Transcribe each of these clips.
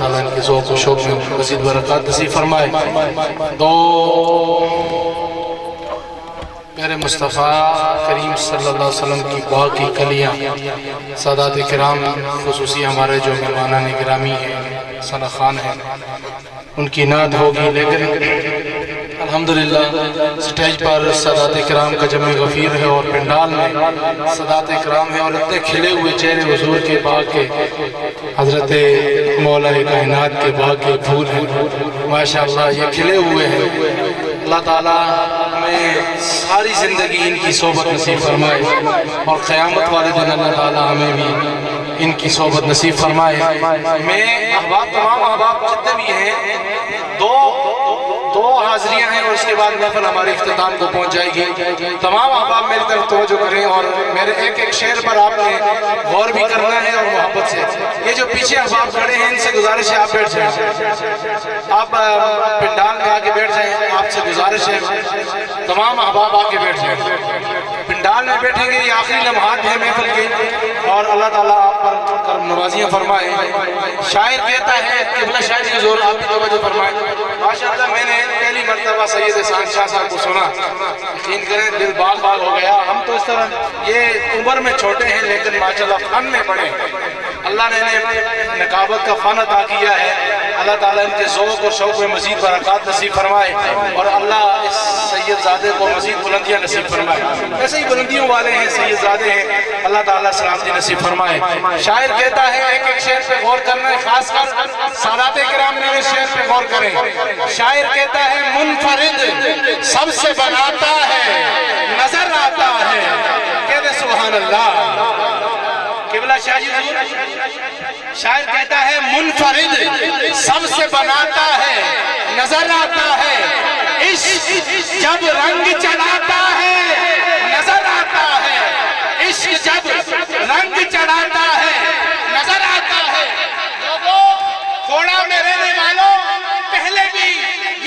تعالیٰ ان کے ذوق و شوق میں مزید برکات نصیب فرمائے۔ دو میرے مصطفیٰ کریم صلی اللہ علیہ وسلم کی باغ کی کلیاں سادات کرام، خصوصی ہمارے جو مہمانان گرامی ہیں، ثنا خان ہیں، ان کی نعت ہوگی، لیکن الحمدللہ سٹیج پر سادات کرام کا جمع غفیر ہے اور پنڈال میں سادات کرام ہے، اور اتنے کھلے ہوئے چہرے حضور کے باغ کے، حضرت مولا کائنات کے باغ کے پھول ہیں، ماشاءاللہ یہ کھلے ہوئے ہیں۔ اللہ تعالیٰ ہمیں ساری زندگی ان کی صحبت نصیب فرمائے، اور قیامت والے دن اللہ تعالیٰ ہمیں بھی ان کی صحبت نصیب فرمائے۔ میں احباب، تمام احباب جتنے بھی ہیں، دو حاضریاں ہیں اور اس کے بعد محفل ہمارے اختتام کو پہنچ جائے گی۔ تمام احباب میری طرف توجہ کریں اور میرے ایک ایک شعر پر آپ نے غور بھی کرنا ہے اور محبت سے۔ یہ جو پیچھے احباب کھڑے ہیں ان سے گزارش ہے آپ بیٹھ جائیں، آپ پنڈال میں آ کے بیٹھ جائیں، آپ سے گزارش ہے تمام احباب آ کے بیٹھ جائیں، پنڈال میں بیٹھیں گے۔ یہ آخری لمحات ہیں محفل کے، اور اللہ تعالیٰ آپ پر کرم نوازیاں فرمائے۔ شاعر کہتا ہے، قبلہ شاعر کی حضور آپ بھی توجہ فرمائیں۔ ماشاءاللہ میں نے پہلی مرتبہ سید احسان شاہ صاحب کو سنا، یقین کریں دل باغ باغ ہو گیا۔ ہم تو اس طرح یہ عمر میں چھوٹے ہیں لیکن ماشاءاللہ فن میں بڑے ہیں، اللہ نے انہیں نقابت کا فن عطا کیا ہے۔ اللہ تعالیٰ ان کے ذوق اور شوق میں مزید برکات نصیب فرمائے، اور اللہ اس سید زادے کو مزید بلندیاں نصیب فرمائے۔ ایسے ہی بلندیوں والے ہیں، سید زادے ہیں، اللہ تعالیٰ سلامتی نصیب فرمائے۔ شاعر کہتا ہے، ایک ایک شعر پہ غور کرنا ہے، خاص کر سادات کرام میرے شعر پہ غور کریں۔ شاعر کہتا ہے، منفرد سب سے بناتا ہے، نظر آتا ہے، کہتے سبحان اللہ۔ قبلہ شاہ جی حضور، شاعر کہتا ہے، منفرد سب سے بناتا ہے، نظر آتا ہے، عشق جب رنگ چڑھاتا ہے، نظر آتا ہے، عشق جب رنگ چڑھاتا ہے، نظر آتا ہے۔ لوگوں، کھوڑا میں رہنے والوں، پہلے بھی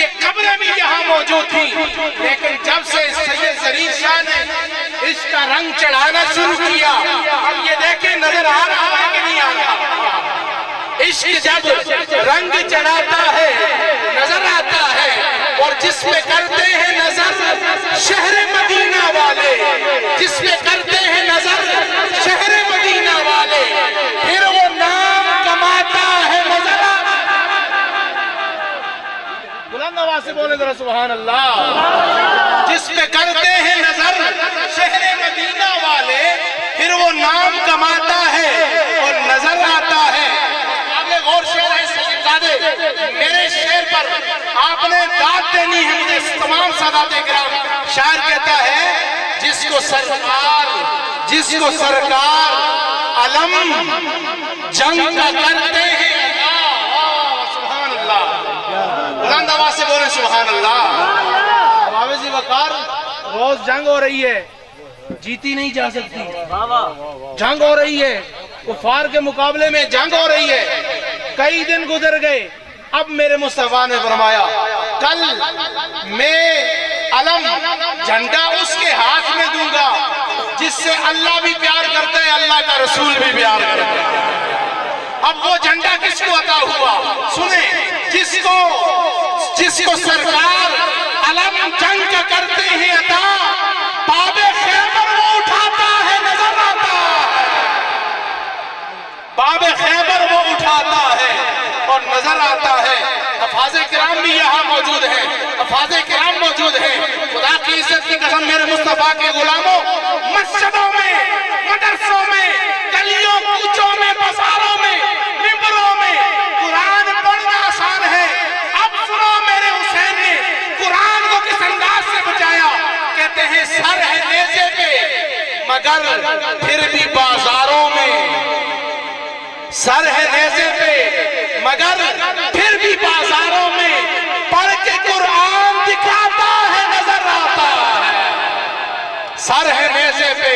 یہ قبریں بھی یہاں موجود تھیں، لیکن جب سے سید ظریف شاہ نے اس کا رنگ چڑھانا شروع کیا، اب یہ دیکھیں نظر آ رہا ہے کہ نہیں آ رہا۔ عشق جب رنگ چڑھاتا ہے، نظر آتا ہے، اور جس میں کرتے ہیں نظر شہر مدینہ والے، جس میں کرتے ہیں نظر شہر مدینہ والے، پھر وہ نام کماتا ہے، نظر آتا ہے۔ بلند آواز سے بولے ذرا سبحان اللہ۔ جس پہ کرتے ہیں نظر شہر مدینہ والے، پھر وہ نام کماتا ہے اور نظر آتا ہے۔ اور شعر ہے سید زادے، میرے شعر پر آپ نے داد دینی ہے مجھے تمام سادات کرام۔ شاعر کہتا ہے، جس کو سرکار علم جنگ کا کرتے ہیں، سبحان اللہ، بلند آواز سے بولیں سبحان اللہ۔ معاوض وقار، روز جنگ ہو رہی ہے، جیتی نہیں جا سکتی، جنگ ہو رہی ہے، کفار کے مقابلے میں جنگ ہو رہی ہے۔ کئی دن گزر گئے، اب میرے مصطفیٰ نے فرمایا، کل میں علم جھنڈا اس کے ہاتھ میں دوں گا جس سے اللہ بھی پیار کرتا ہے، اللہ کا رسول بھی پیار کرتا ہے۔ اب وہ جھنڈا کس کو عطا ہوا؟ سنیں، جس کو سرکار علم جنگ کا کرتے ہیں عطا، باب خیبر وہ اٹھاتا ہے، نظر آتا ہے۔ باب خیبر وہ اٹھاتا ہے اور نظر آتا ہے۔ حفاظ کرام بھی یہاں موجود ہیں، حفاظ کرام موجود ہیں۔ خدا کی عزت کی قسم میرے مصطفیٰ کے غلاموں، مسجدوں میں، مدرسوں میں، گلیوں کوچوں میں، بازاروں میں، ممبروں میں قرآن پڑھنا آسان ہے۔ اب سنو میرے حسین نے قرآن کو کس انداز سے بچایا، کہتے ہیں سر ہے نیزے پہ مگر پھر بھی بازاروں میں، سر ہے نیزے پہ مگر پھر بھی بازاروں میں، پڑھ کے قرآن دکھاتا ہے، نظر آتا ہے۔ سر ہے نیزے پہ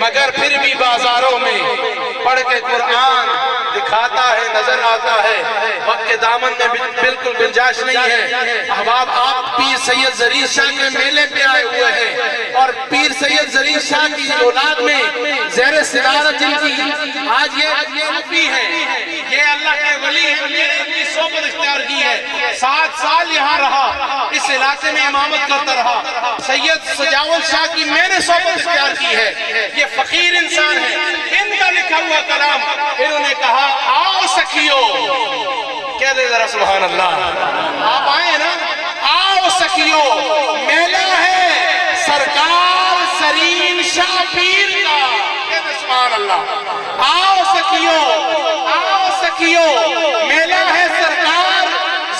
مگر پھر بھی بازاروں میں، پڑھ کے قرآن دکھاتا ہے، نظر آتا ہے۔ وقت کے دامن میں بالکل گنجائش نہیں ہے۔ احباب، آپ پیر سید ظریف شاہ کے میلے پہ آئے ہوئے ہیں، اور پیر سید ظریف شاہ کی اولاد میں زیر صدارت جن کی آج یہ صوفی ہیں، یہ اللہ کے ولی ہیں، 7 سال یہاں رہا، اس علاقے میں امامت کرتا رہا۔ سید سجاول شاہ کی میں نے صحبت اختیار کی ہے، یہ فقیر انسان ہے، ان کا لکھا ہوا کلام انہوں نے کہا آؤ سکھیو، کہہ دے ذرا سبحان اللہ، آپ آئیں نا، آؤ سکھیو، میلہ ہے سرکار زرین شاہ پیر کا، کہہ دے سبحان اللہ، آؤ سکھیو، آؤ سکھیو، میلہ ہے سرکار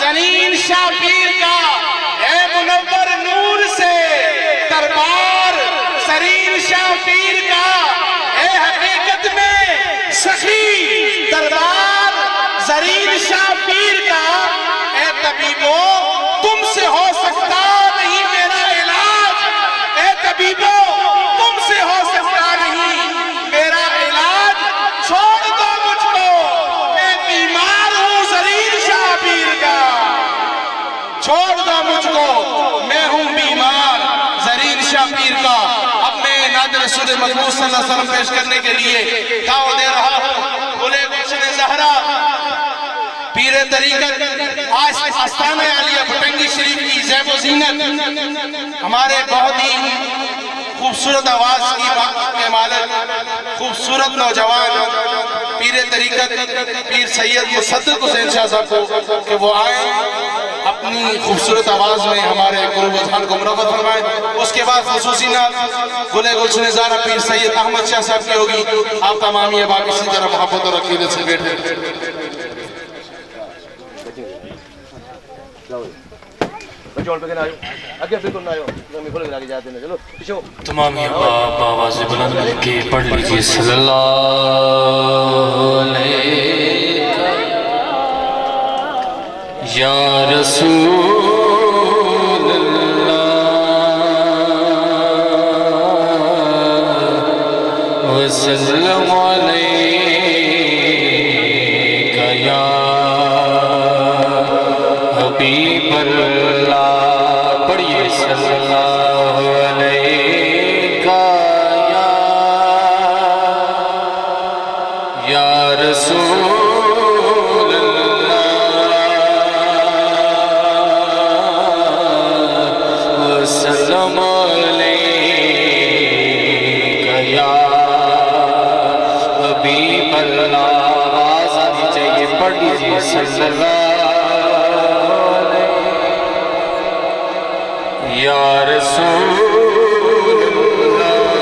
زرین شاہ پیر کا، اے منور نور سے دربار زرین شاہ پیر کا، اے حقیقت میں سخی دربار زرین شاہ پیر کا، اے طبیبو تم سے ہو سکتا نہیں میرا علاج، اے طبیبو تم سے ہو سکتا نہیں میرا علاج، چھوڑ دو مجھ کو میں بیمار ہوں زرین شاہ پیر کا، چھوڑ دو مجھ کو میں ہوں بیمار زرین شاہ پیر کا۔ اب میں نعت رسول مقبول صلی اللہ علیہ وسلم پیش کرنے کے لیے دعوت دے رہا ہوں۔ گلے گلشن زہرا پیر طریقت آستانہ عالیہ بھٹنگی شریف کی زیب و زینت، ہمارے بہت ہی خوبصورت آواز کی مالک، خوبصورت نوجوان پیر طریقت پیر سید مصدق حسین شاہ صاحب کو کہ وہ آئیں اپنی خوبصورت آواز میں ہمارے قلوب و اذہان کو منور فرمائیں۔ اس کے بعد خصوصی نعت گلے گلشن زہرا پیر سید احمد شاہ صاحب کی ہوگی۔ آپ تمام یہ باقی اسی طرح محبت اور عقیدت سے بیٹھے۔ تمام آواز بلند کے پڑھ لیجئے صلی اللہ علیہ یا رسول اللہ وسلم علیک یا حبیب اللہ، پڑھئے صلی اللہ علیہ یا رسول اللہ وسلم علیک یا حبیب اللہ۔ آواز آنی چاہیے، پڑھ لیجئے صلی اللہ یا رسول اللہ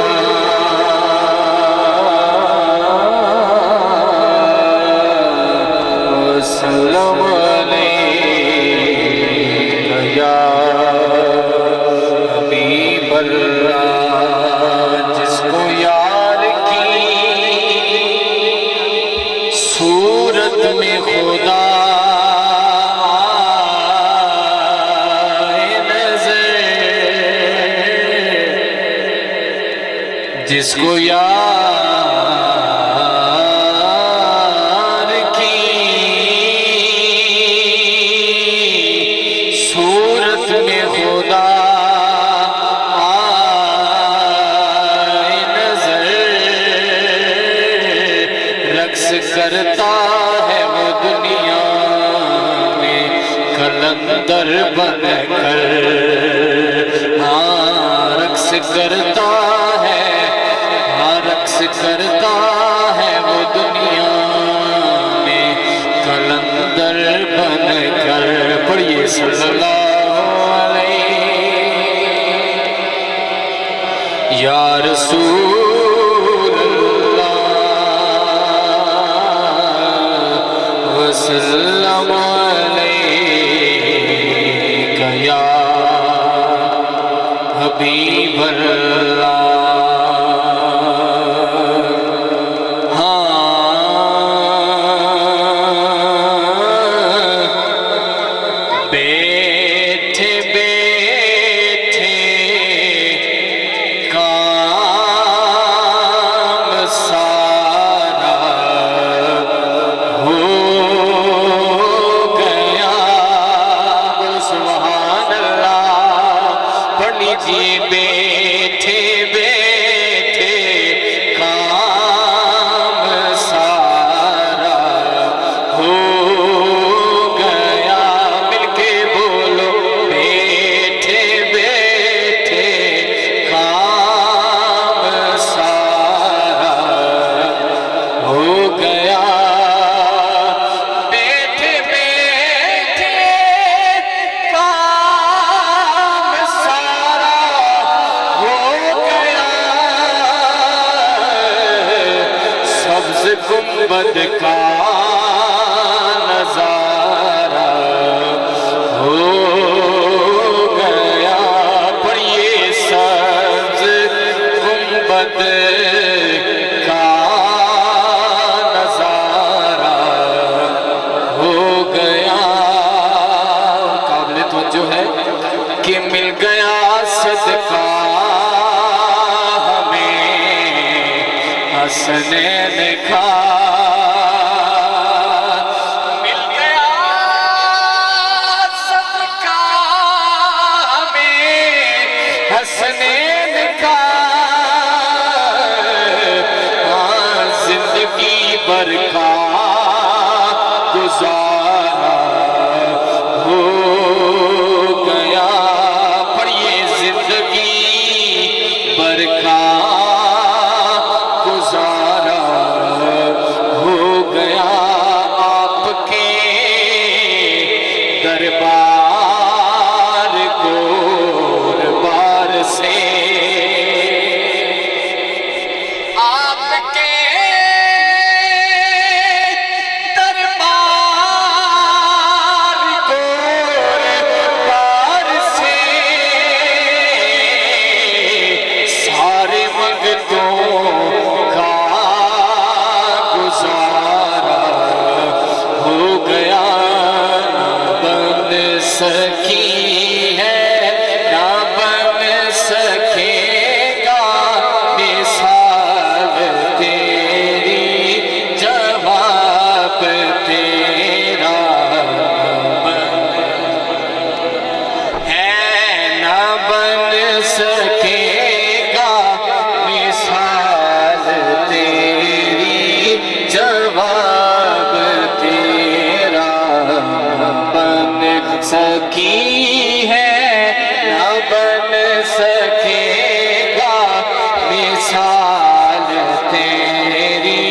وسلم علیک یا حبیب اللہ۔ جس کو یار کی صورت میں خدا جس کو یار کی صورت میں خدا آئے نظر، رقص کرتا ہے وہ دنیا میں قلندر بن کر، ہاں رقص کرتا کرتا ہے وہ دنیا میں قلندر بن کر، پڑھئے صلی اللہ علیہ یا رسول اللہ وسلم علیک یا حبیب اللہ۔ بیٹھے کا نظارہ ہو گیا، پڑھیے سبز گنبد کا نظارہ ہو گیا، قابل توجہ ہے کہ مل گیا صدقہ حسنین کا، مل گیا صدقہ ہمیں حسنین کا، زندگی بھر کا گزارا ہو گیا، پڑھیے زندگی بھر کا گزارا ہو گیا، آپ کے دربار گوربار سے، آپ کے دربار گوربار سے، سارے منگتوں کا گزارا ہو گیا، نہ بن سکی ہے نہ بن سکے گا مثال تیری، جواب تیرا ہے نہ بن سکے گا مثال تیری، جواب تیرا بن سکی ہے نہ بن سکے گا مثال تیری،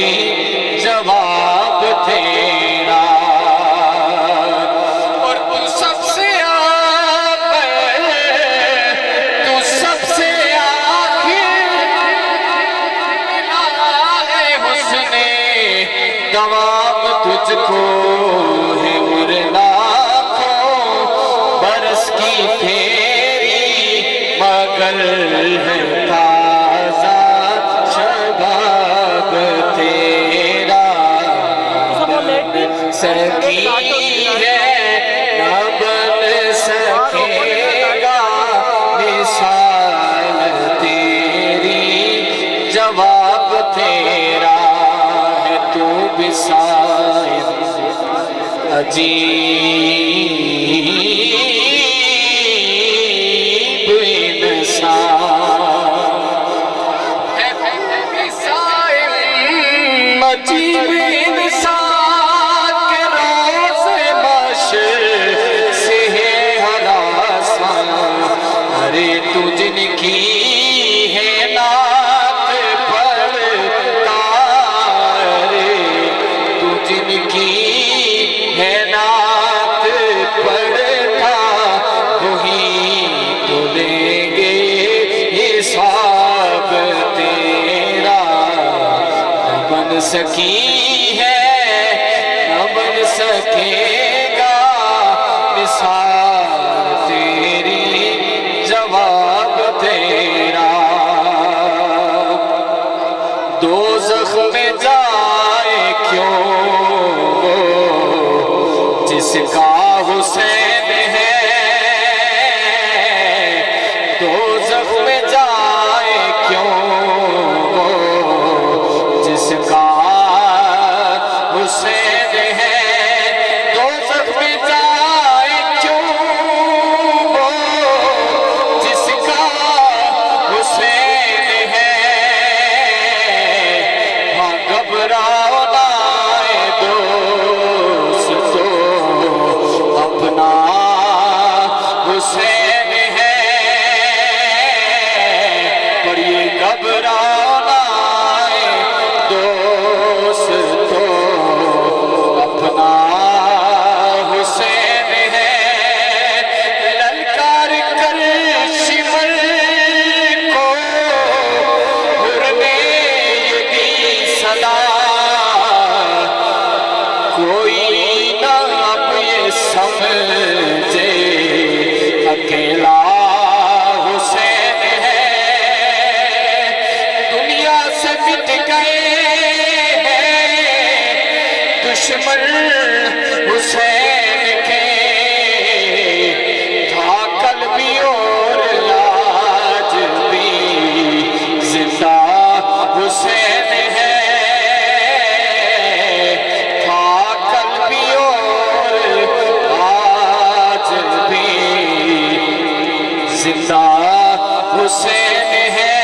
جواب تیرا، اور تو سب سے آخر، تو سب سے آخر ملا ہے حسن دوام تجھ کو ہے، اور لاکھوں برس کی تیری مگر ہے تازہ شباب تیرا، بن سکی ہے نہ بن سکے گا مثال تیری، جواب تیرا ہے، تو بھی صاحب عجیب انسان ہے، تو بھی صاحب عجیب انسان کے روز محشر سے ہے ہراساں، ارے تو جن کی ہے نعت پڑھتا، ارے تو جن کی ہے نعت پڑھتا، وہی تو لیں گے حساب تیرا، نہ بن سکی ہے نہ بن سکے گا مثال تیری، جواب تیرا، دوزخ میں جائے کیوں وہ جس کا حسین ہے، دوزخ میں جائے کیوں وہ جس کا حسین ہے، دوزخ میں جائے کیوں وہ جس کا حسین ہے، ہاں گھبراؤ نہ اے دوستو اپنا زندہ حسین ہے،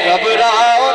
گھبراؤ